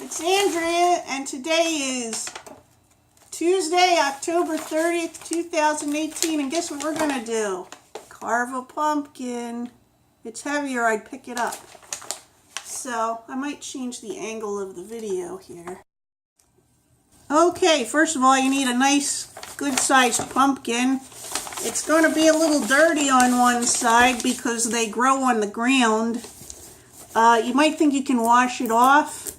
It's Andrea, and today is Tuesday, October 30th, 2018, and guess what we're going to do? Carve a pumpkin. It's heavier, I'd pick it up. So, I might change the angle of the video here. Okay, first of all, you need a nice, good-sized pumpkin. It's going to be a little dirty on one side because they grow on the ground. You might think you can wash it off.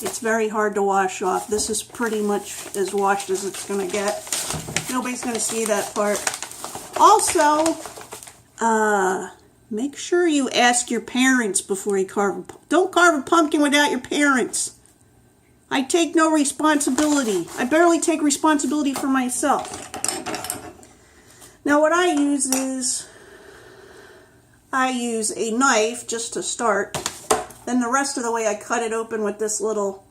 It's very hard to wash off. This is pretty much as washed as it's going to get. Nobody's going to see that part. Also, make sure you ask your parents before you carve a pumpkin. Don't carve a pumpkin without your parents. I take no responsibility. I barely take responsibility for myself. Now what I use is, I use a knife just to start. Then the rest of the way I cut it open with this little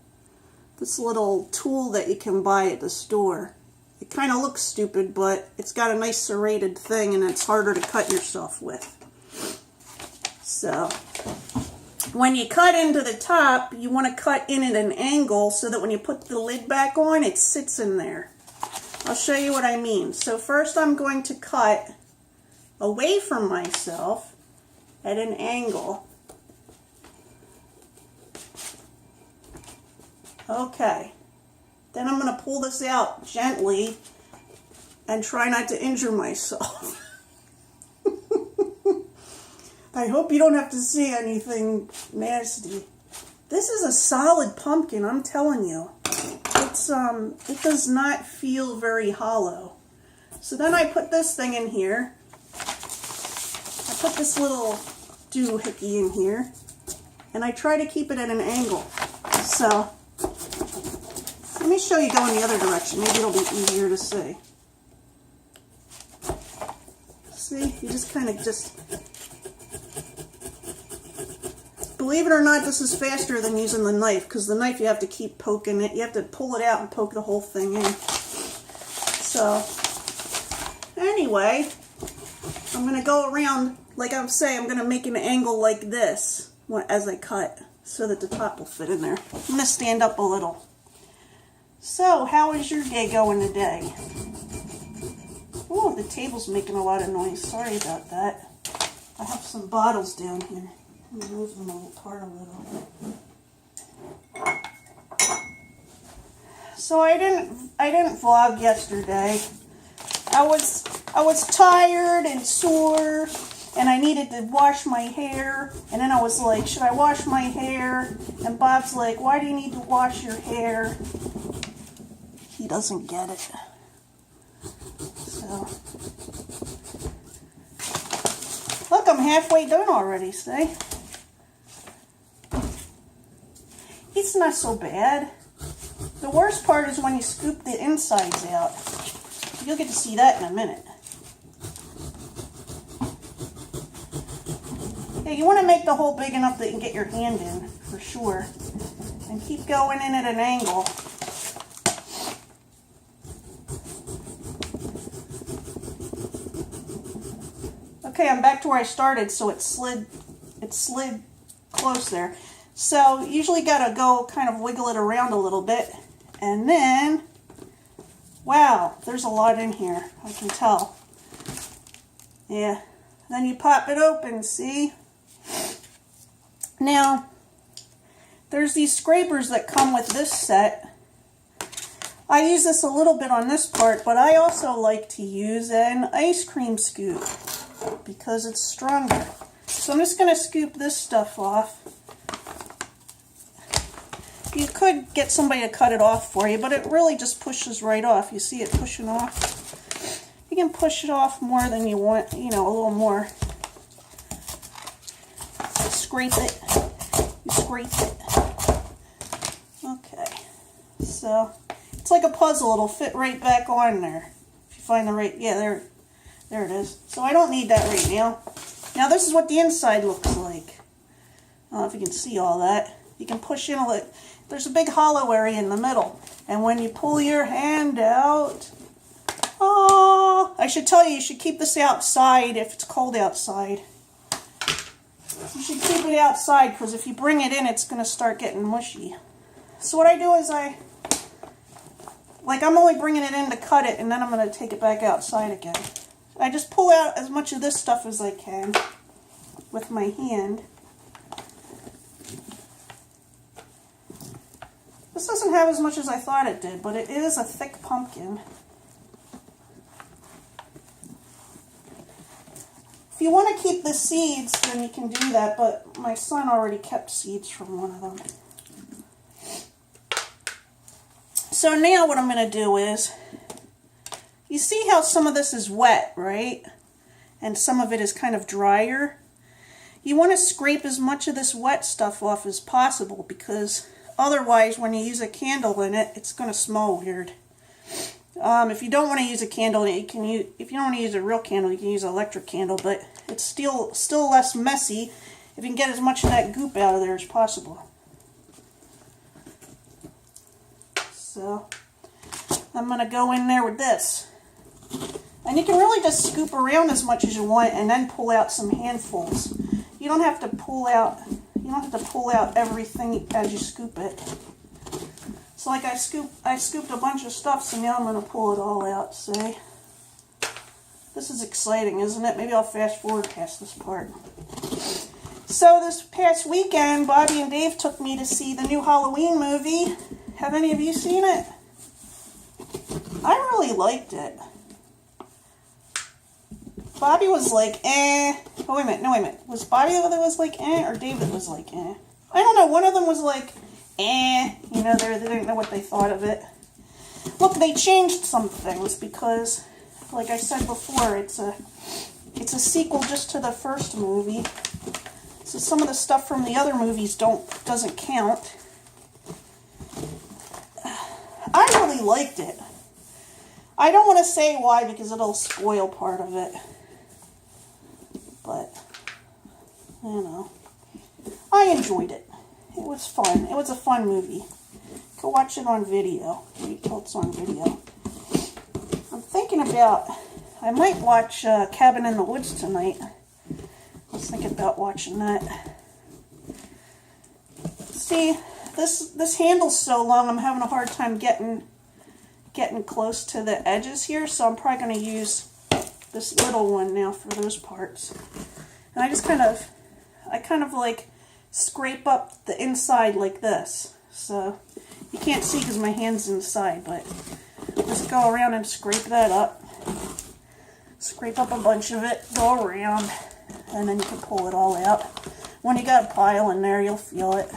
tool that you can buy at the store. It kind of looks stupid, but it's got a nice serrated thing and it's harder to cut yourself with. So, when you cut into the top, you want to cut in at an angle so that when you put the lid back on, it sits in there. I'll show you what I mean. So first I'm going to cut away from myself at an angle. Okay, then I'm going to pull this out gently and try not to injure myself. I hope you don't have to see anything nasty. This is a solid pumpkin, I'm telling you. It does not feel very hollow. So then I put this thing in here. I put this little doohickey in here, and I try to keep it at an angle. So, let me show you going the other direction. Maybe it'll be easier to see. See? You just kind of Believe it or not, this is faster than using the knife, because the knife you have to keep poking it. You have to pull it out and poke the whole thing in. So, anyway, I'm going to go around, like I'm saying, I'm going to make an angle like this as I cut, so that the top will fit in there. I'm going to stand up a little. So, how is your day going today? Oh, the table's making a lot of noise. Sorry about that. I have some bottles down here. Let me move them apart a little. So I didn't vlog yesterday. I was tired and sore, and I needed to wash my hair. And then I was like, should I wash my hair? And Bob's like, why do you need to wash your hair? He doesn't get it. So, look, I'm halfway done already, see? It's not so bad. The worst part is when you scoop the insides out. You'll get to see that in a minute. Yeah, you want to make the hole big enough that you can get your hand in, for sure. And keep going in at an angle. Okay, I'm back to where I started, so it slid close there. So, usually gotta go kind of wiggle it around a little bit. And then, wow, there's a lot in here, I can tell. Yeah, then you pop it open, see? Now, there's these scrapers that come with this set. I use this a little bit on this part, but I also like to use an ice cream scoop because it's stronger. So I'm just going to scoop this stuff off. You could get somebody to cut it off for you, but it really just pushes right off. You see it pushing off? You can push it off more than you want, you know, a little more. Scrape it. You scrape it. Okay. So, it's like a puzzle. It'll fit right back on there. If you find the right, yeah, there it is. So I don't need that right now. Now this is what the inside looks like. I don't know if you can see all that. You can push in a little. There's a big hollow area in the middle. And when you pull your hand out, oh, I should tell you, you should keep this outside if it's cold outside. You should keep it outside because if you bring it in, it's going to start getting mushy. So what I do is I'm only bringing it in to cut it, and then I'm going to take it back outside again. I just pull out as much of this stuff as I can with my hand. This doesn't have as much as I thought it did, but it is a thick pumpkin. If you want to keep the seeds, then you can do that, but my son already kept seeds from one of them. So now what I'm going to do is, you see how some of this is wet, right? And some of it is kind of drier. You want to scrape as much of this wet stuff off as possible, because otherwise when you use a candle in it, it's going to smell weird. If you don't want to use a candle, if you don't want to use a real candle, you can use an electric candle, but it's still less messy if you can get as much of that goop out of there as possible. So I'm going to go in there with this. And you can really just scoop around as much as you want and then pull out some handfuls. You don't have to pull out everything as you scoop it. So like I scooped a bunch of stuff, so now I'm going to pull it all out, see? This is exciting, isn't it? Maybe I'll fast forward past this part. So this past weekend, Bobby and Dave took me to see the new Halloween movie. Have any of you seen it? I really liked it. Bobby was like, eh. Oh, wait a minute. Was Bobby that was like, eh, or David was like, eh? I don't know. One of them was like, eh. You know, they didn't know what they thought of it. Look, they changed some things because, like I said before, it's a sequel just to the first movie. So some of the stuff from the other movies doesn't count. I really liked it. I don't want to say why because it'll spoil part of it. But, you know, I enjoyed it. It was fun. It was a fun movie. Go watch it on video. Wait till it's on video. I'm thinking about, I might watch Cabin in the Woods tonight. I was thinking about watching that. See, this handle's so long, I'm having a hard time getting close to the edges here, so I'm probably going to use this little one now for those parts. And I kind of like scrape up the inside like this. So you can't see because my hand's inside, but just go around and scrape that up. Scrape up a bunch of it, go around, and then you can pull it all out. When you got a pile in there, you'll feel it.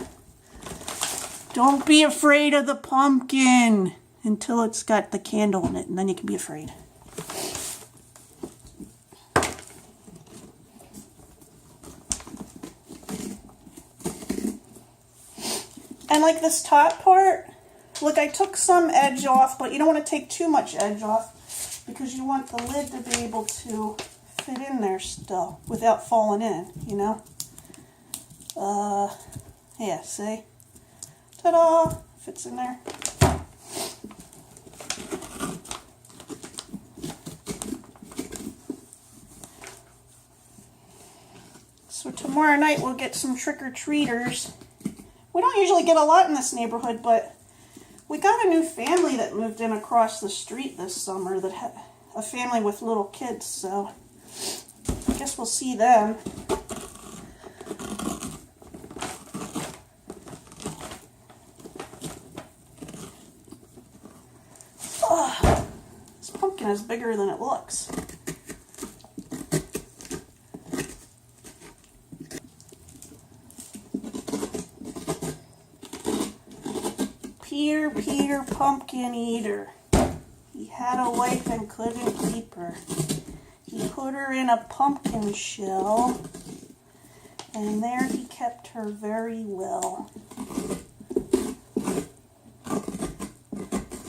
Don't be afraid of the pumpkin until it's got the candle in it, and then you can be afraid. And like this top part, look, I took some edge off, but you don't want to take too much edge off because you want the lid to be able to fit in there still without falling in, you know? Yeah, see? Ta-da! Fits in there. So tomorrow night we'll get some trick-or-treaters. We don't usually get a lot in this neighborhood, but we got a new family that moved in across the street this summer, that had a family with little kids, so I guess we'll see them. Oh, this pumpkin is bigger than it looks. Peter, pumpkin eater. He had a wife and couldn't keep her. He put her in a pumpkin shell, and there he kept her very well.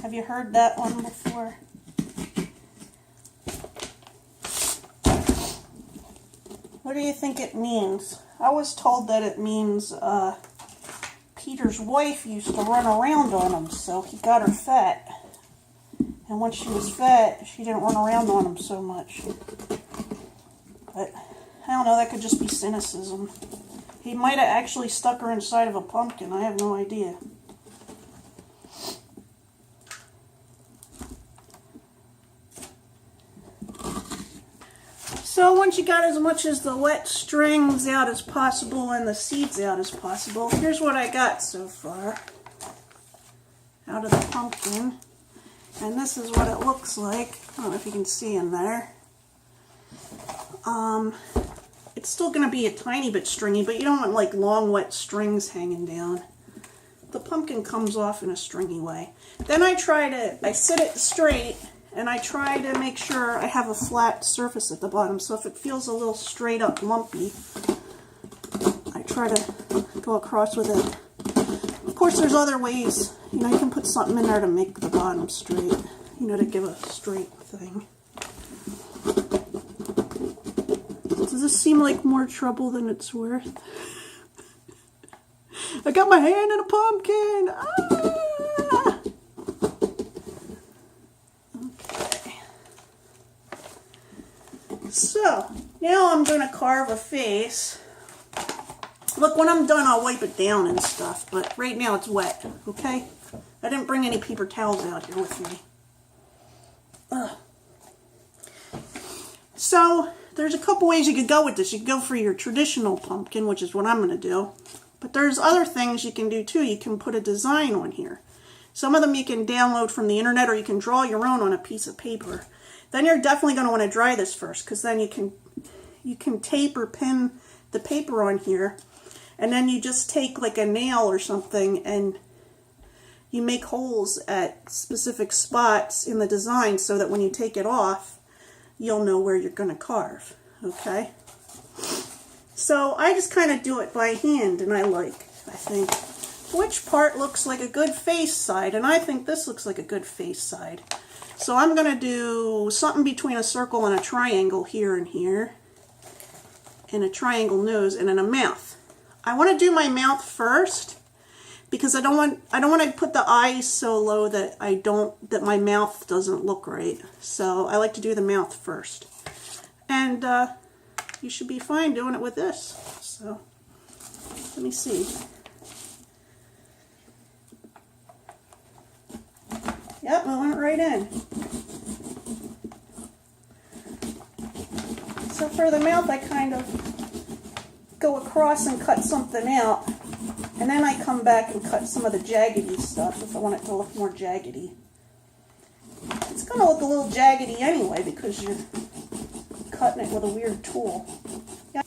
Have you heard that one before? What do you think it means? I was told that it means, Peter's wife used to run around on him, so he got her fat. And once she was fat, she didn't run around on him so much. But, I don't know, that could just be cynicism. He might have actually stuck her inside of a pumpkin, I have no idea. So once you got as much as the wet strings out as possible and the seeds out as possible, here's what I got so far out of the pumpkin. And this is what it looks like. I don't know if you can see in there. It's still going to be a tiny bit stringy, but you don't want like long wet strings hanging down. The pumpkin comes off in a stringy way. Then I sit it straight, and I try to make sure I have a flat surface at the bottom. So if it feels a little straight up lumpy, I try to go across with it. Of course, there's other ways. You know, you can put something in there to make the bottom straight, you know, to give a straight thing. Does this seem like more trouble than it's worth? I got my hand in a pumpkin! Ah! Okay. So, now I'm going to carve a face. Look, when I'm done, I'll wipe it down and stuff, but right now it's wet, okay? I didn't bring any paper towels out here with me. Ugh. So, there's a couple ways you could go with this. You could go for your traditional pumpkin, which is what I'm going to do. But there's other things you can do too. You can put a design on here. Some of them you can download from the internet, or you can draw your own on a piece of paper. Then you're definitely going to want to dry this first, because then you can tape or pin the paper on here. And then you just take like a nail or something and you make holes at specific spots in the design so that when you take it off, you'll know where you're going to carve, okay? So I just kind of do it by hand, and I think, which part looks like a good face side, and I think this looks like a good face side. So I'm going to do something between a circle and a triangle here and here, and a triangle nose, and then a mouth. I want to do my mouth first, because I don't want to put the eyes so low that that my mouth doesn't look right. So I like to do the mouth first. And you should be fine doing it with this. So let me see. Yep, I went right in. So for the mouth, I kind of go across and cut something out. And then I come back and cut some of the jaggedy stuff if I want it to look more jaggedy. It's going to look a little jaggedy anyway because you're cutting it with a weird tool. Yeah.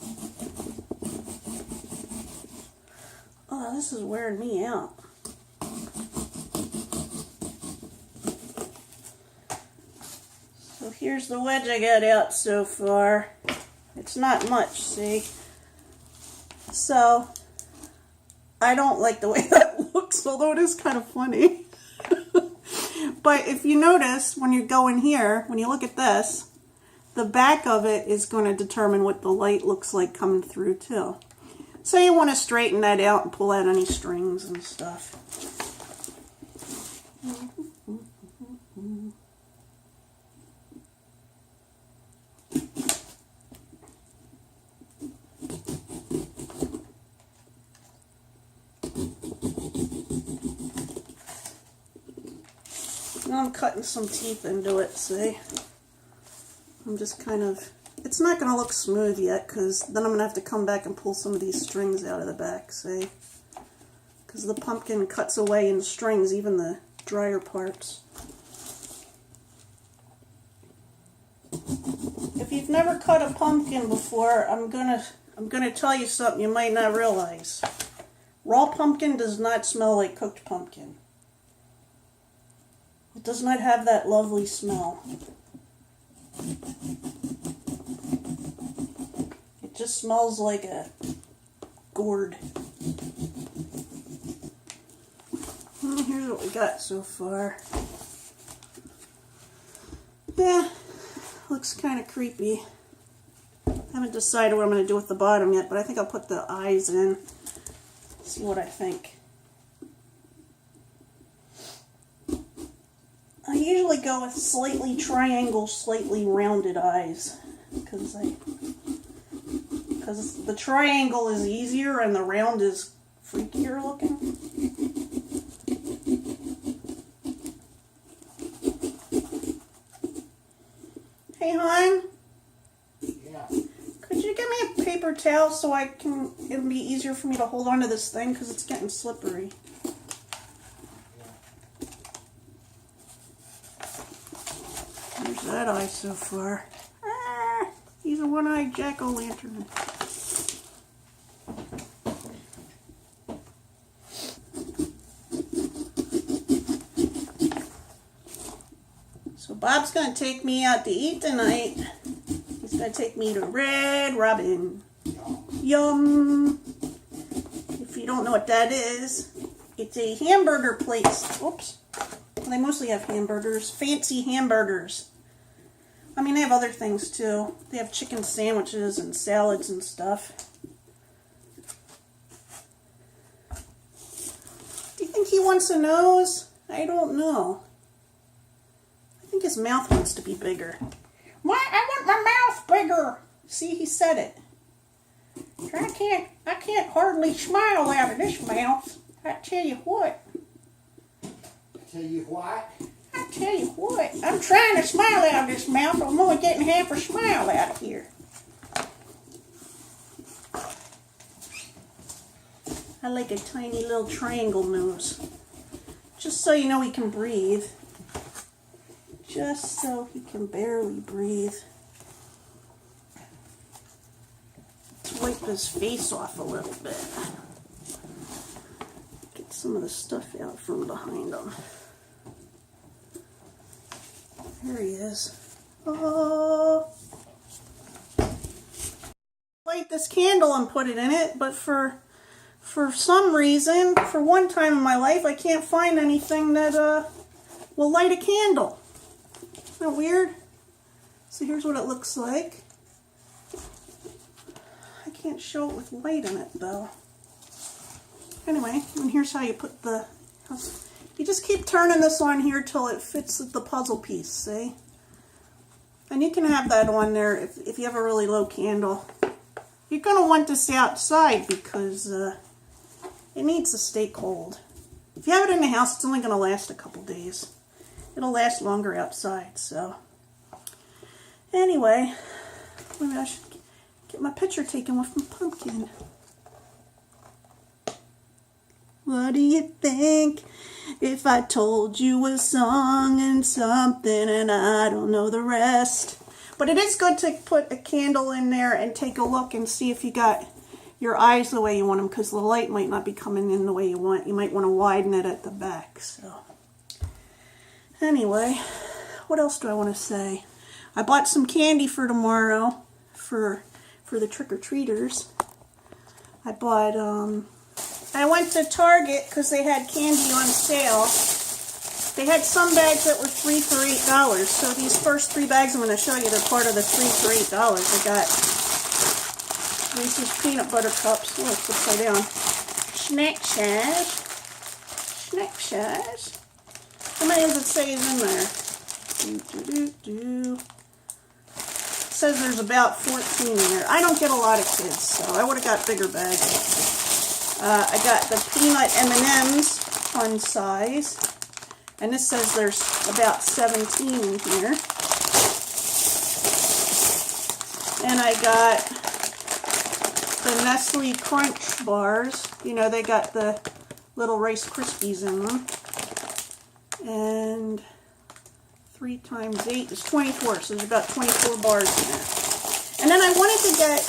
Oh, this is wearing me out. So here's the wedge I got out so far. It's not much, see? So I don't like the way that looks, although it is kind of funny. But if you notice, when you go in here, when you look at this, the back of it is going to determine what the light looks like coming through too. So you want to straighten that out and pull out any strings and stuff. Now I'm cutting some teeth into it, see? I'm just kind of, it's not going to look smooth yet because then I'm going to have to come back and pull some of these strings out of the back, see? Because the pumpkin cuts away in strings, even the drier parts. If you've never cut a pumpkin before, I'm gonna tell you something you might not realize. Raw pumpkin does not smell like cooked pumpkin. It does not have that lovely smell. It just smells like a gourd. Well, here's what we got so far. Yeah, looks kind of creepy. I haven't decided what I'm going to do with the bottom yet, but I think I'll put the eyes in. See what I think. I usually go with slightly triangle, slightly rounded eyes because the triangle is easier and the round is freakier looking. Hey, hon. Yeah. paper towel so it'll be easier for me to hold onto this thing because it's getting slippery. There's that eye so far. Ah, he's a one-eyed jack-o'-lantern. So Bob's going to take me out to eat tonight. He's going to take me to Red Robin. Yum! If you don't know what that is, it's a hamburger place. Oops. Well, they mostly have hamburgers. Fancy hamburgers. I mean, they have other things too. They have chicken sandwiches and salads and stuff. Do you think he wants a nose? I don't know. I think his mouth wants to be bigger. What? I want my mouth bigger. See, he said it. I can't hardly smile out of this mouth. I tell you what. Tell you what? I tell you what. I'm trying to smile out of this mouth, but I'm only getting half a smile out of here. I like a tiny little triangle nose. Just so you know he can breathe. Just so he can barely breathe. Let's wipe his face off a little bit. Get some of the stuff out from behind him. There he is. Oh. Light this candle and put it in it, but for some reason, for one time in my life, I can't find anything that will light a candle. Isn't that weird? So here's what it looks like. I can't show it with light in it though. Anyway, and here's how you put the... You just keep turning this on here till it fits the puzzle piece, see? And you can have that on there if you have a really low candle. You're going to want this outside because it needs to stay cold. If you have it in the house, it's only going to last a couple days. It'll last longer outside, so. Anyway, maybe I should get my picture taken with my pumpkin. What do you think if I told you a song and something and I don't know the rest? But it is good to put a candle in there and take a look and see if you got your eyes the way you want them, because the light might not be coming in the way you want. You might want to widen it at the back. So anyway, what else do I want to say? I bought some candy for tomorrow for the trick-or-treaters. I bought I went to Target because they had candy on sale. They had some bags that were 3 for $8. So these first 3 bags I'm going to show you, they're part of the 3 for $8. I got Reese's peanut butter cups. Oh, it's upside down. Snack size. Snack size. How many does it say is in there? It says there's about 14 in there. I don't get a lot of kids, so I would have got bigger bags. I got the peanut M&Ms, fun size. And this says there's about 17 in here. And I got the Nestle Crunch bars. You know, they got the little Rice Krispies in them. And 3 times 8 is 24. So there's about 24 bars in there. And then I wanted to get...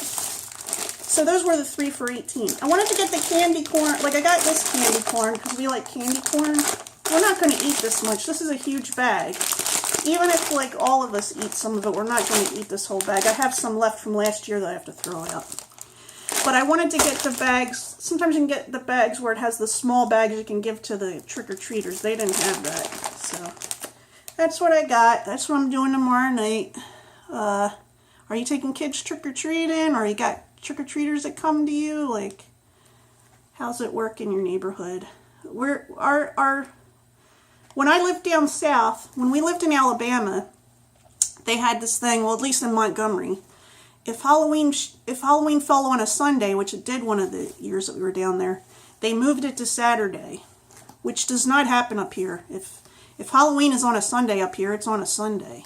So those were the 3 for $18. I wanted to get the candy corn. Like, I got this candy corn because we like candy corn. We're not going to eat this much. This is a huge bag. Even if, like, all of us eat some of it, we're not going to eat this whole bag. I have some left from last year that I have to throw out. But I wanted to get the bags. Sometimes you can get the bags where it has the small bags you can give to the trick-or-treaters. They didn't have that. So that's what I got. That's what I'm doing tomorrow night. Are you taking kids trick-or-treating? Or you got trick-or-treaters that come to you? Like, how's it work in your neighborhood? When I lived down south, when we lived in Alabama, they had this thing, well, at least in Montgomery. If Halloween fell on a Sunday, which it did one of the years that we were down there, they moved it to Saturday, which does not happen up here. If Halloween is on a Sunday up here, it's on a Sunday.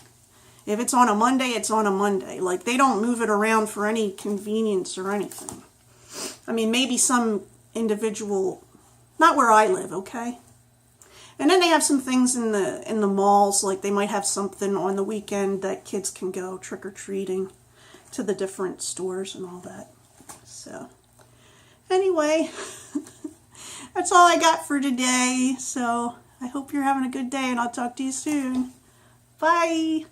If it's on a Monday, it's on a Monday. Like, they don't move it around for any convenience or anything. I mean, maybe some individual, not where I live, okay? And then they have some things in the malls, like they might have something on the weekend that kids can go trick-or-treating to the different stores and all that. So, anyway, that's all I got for today. So, I hope you're having a good day, and I'll talk to you soon. Bye!